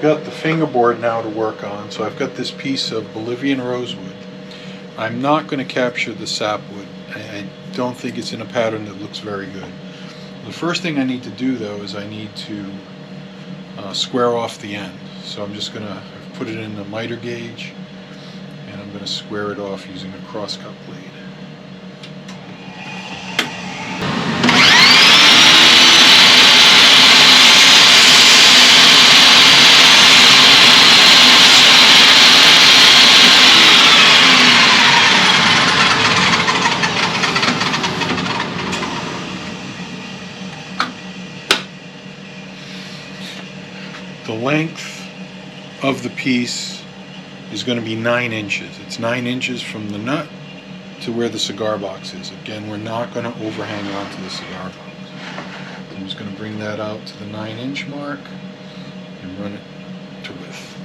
I've got the fingerboard now to work on, so I've got this piece of Bolivian Rosewood. I'm not going to capture the sapwood. I don't think it's in a pattern that looks very good. The first thing I need to do though is I need to square off the end. So I'm just going to put it in a miter gauge and I'm going to square it off using a crosscut blade. The length of the piece is going to be 9 inches. It's 9 inches from the nut to where the cigar box is. Again, we're not going to overhang onto the cigar box. I'm just going to bring that out to the 9-inch mark and run it to width.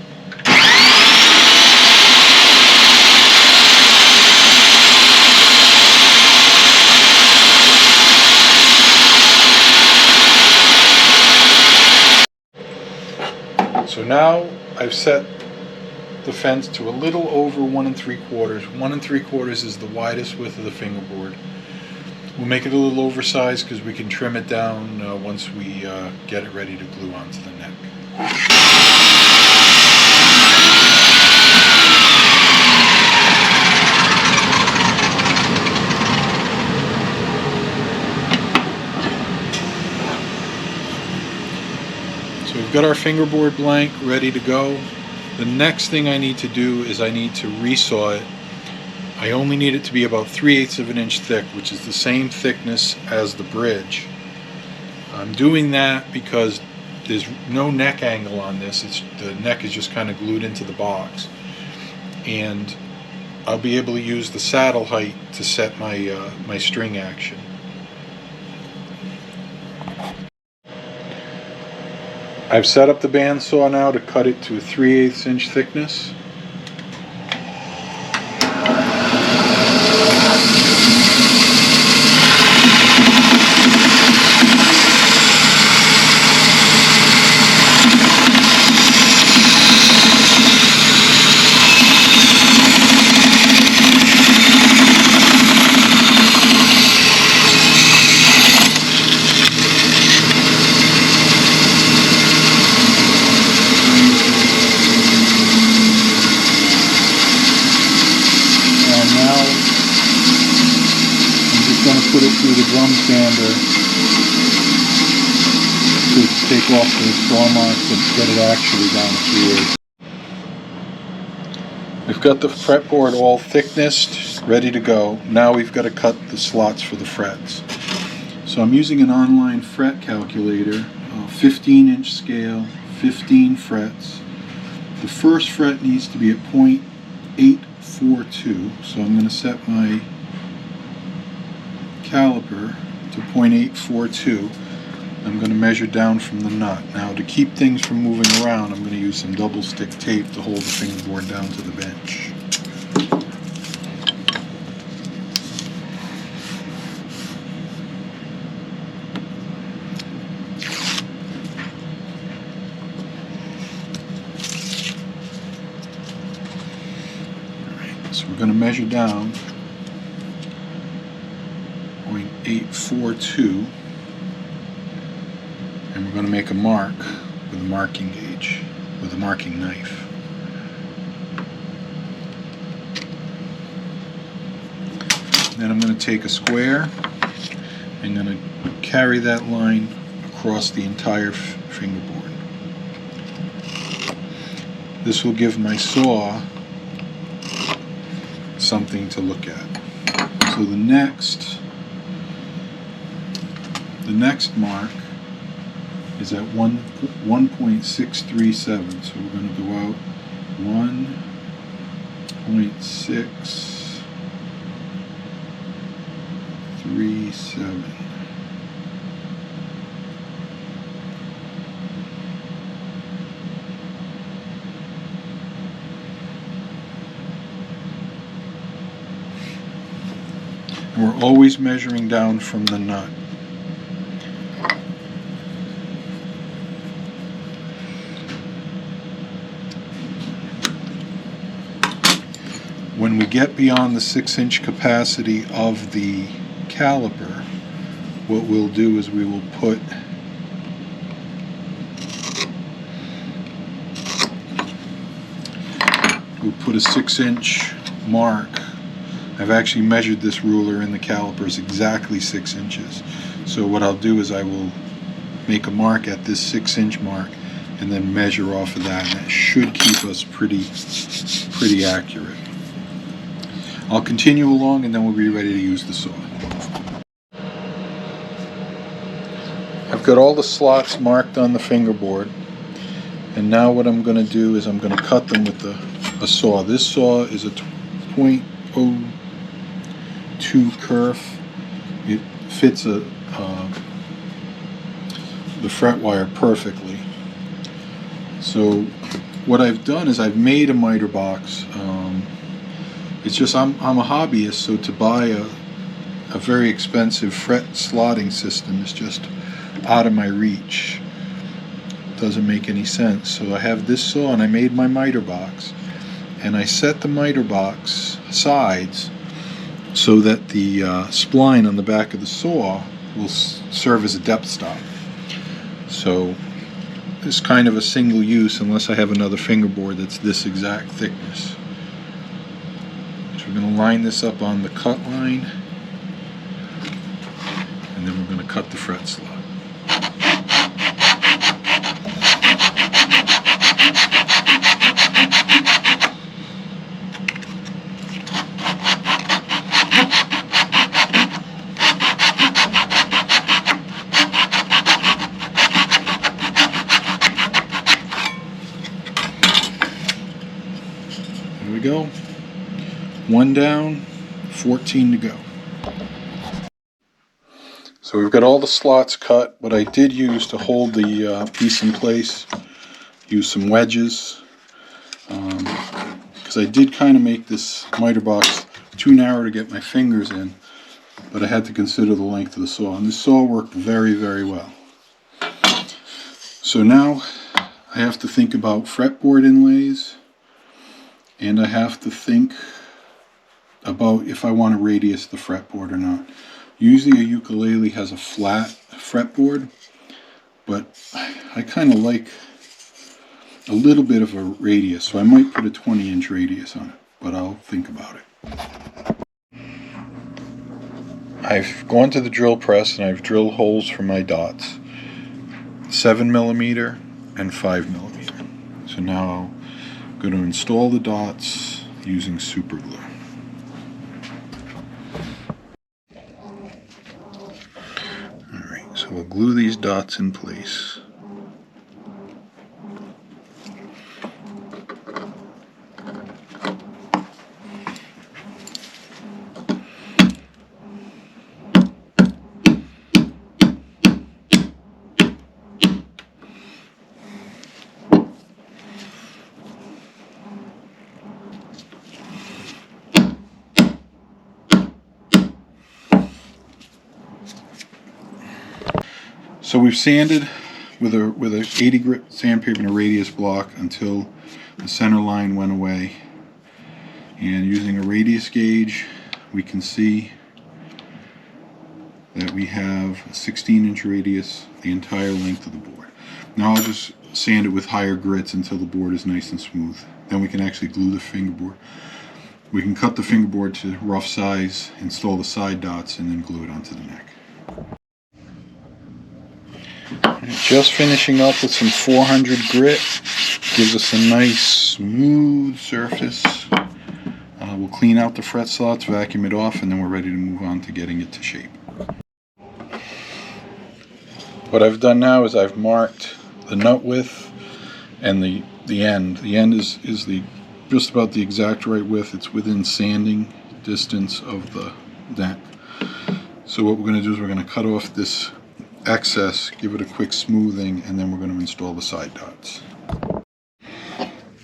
So now I've set the fence to a little over 1 3/4. 1 3/4 is the widest width of the fingerboard. We'll make it a little oversized because we can trim it down once we get it ready to glue onto the neck. So we've got our fingerboard blank ready to go. The next thing I need to do is I need to resaw it. I only need it to be about 3/8 of an inch thick, which is the same thickness as the bridge. I'm doing that because there's no neck angle on this. The neck is just kind of glued into the box. And I'll be able to use the saddle height to set my string action. I've set up the bandsaw now to cut it to a 3/8 inch thickness. Put it through the drum sander to take off the straw marks and get it actually down to 3/8. We've got the fretboard all thicknessed, ready to go. Now we've got to cut the slots for the frets. So I'm using an online fret calculator, 15-inch scale, 15 frets. The first fret needs to be at .842, so I'm going to set my caliper to .842. I'm going to measure down from the nut. Now to keep things from moving around, I'm going to use some double stick tape to hold the fingerboard down to the bench. Alright, so we're going to measure down .842, and we're going to make a mark with a marking gauge, with a marking knife. Then I'm going to take a square and going to carry that line across the entire fingerboard. This will give my saw something to look at. So the next mark is at 1.637, so we're going to go out 1.637. And we're always measuring down from the nut. when we get beyond the 6-inch capacity of the caliper, what we'll do is we will put a 6-inch mark. I've actually measured this ruler in the calipers exactly 6 inches. So what I'll do is I will make a mark at this 6-inch mark and then measure off of that, and that should keep us pretty accurate. I'll continue along and then we'll be ready to use the saw. I've got all the slots marked on the fingerboard, and now what I'm going to do is I'm going to cut them with a saw. This saw is a 0.02 kerf. It fits the fret wire perfectly. So what I've done is I've made a miter box. It's just I'm a hobbyist, so to buy a very expensive fret slotting system is just out of my reach. Doesn't make any sense. So I have this saw and I made my miter box, and I set the miter box sides so that the spline on the back of the saw will serve as a depth stop. So it's kind of a single use unless I have another fingerboard that's this exact thickness. So we're going to line this up on the cut line, and then we're going to cut the fret slot. There we go. 1 down, 14 to go. So we've got all the slots cut. What I did use to hold the piece in place, use some wedges, because I did kind of make this miter box too narrow to get my fingers in, but I had to consider the length of the saw, and this saw worked very, very well. So now I have to think about fretboard inlays, and I have to think about if I want to radius the fretboard or not. Usually a ukulele has a flat fretboard, but I kind of like a little bit of a radius, so I might put a 20-inch radius on it, but I'll think about it. I've gone to the drill press and I've drilled holes for my dots, 7mm and 5mm. So now I'm going to install the dots using super glue. Alright, so we'll glue these dots in place. So we've sanded with a 80 grit sandpaper and a radius block until the center line went away. And using a radius gauge, we can see that we have a 16-inch radius the entire length of the board. Now I'll just sand it with higher grits until the board is nice and smooth. Then we can actually glue the fingerboard. We can cut the fingerboard to rough size, install the side dots, and then glue it onto the neck. Just finishing up with some 400 grit, gives us a nice smooth surface. We'll clean out the fret slots, vacuum it off, and then we're ready to move on to getting it to shape. What I've done now is I've marked the nut width and the end. The end is just about the exact right width. It's within sanding distance of the neck. So what we're going to do is we're going to cut off this excess, give it a quick smoothing, and then we're going to install the side dots.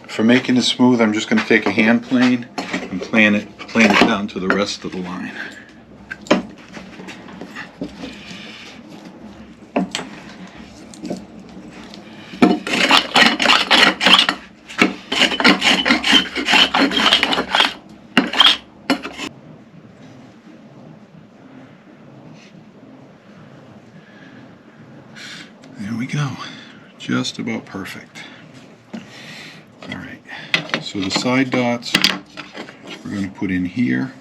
For making it smooth, I'm just going to take a hand plane and plane it down to the rest of the line. Just about perfect. Alright, so the side dots we're going to put in here.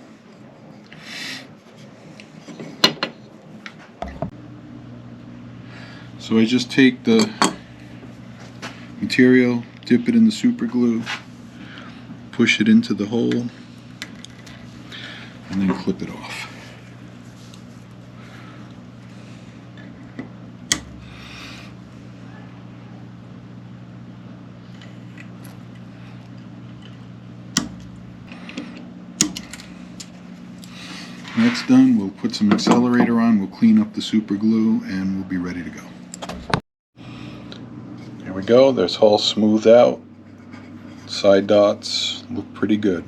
So I just take the material, dip it in the super glue, push it into the hole, and then clip it off. When that's done, we'll put some accelerator on, we'll clean up the super glue, and we'll be ready to go. There we go, that's all smoothed out. Side dots look pretty good.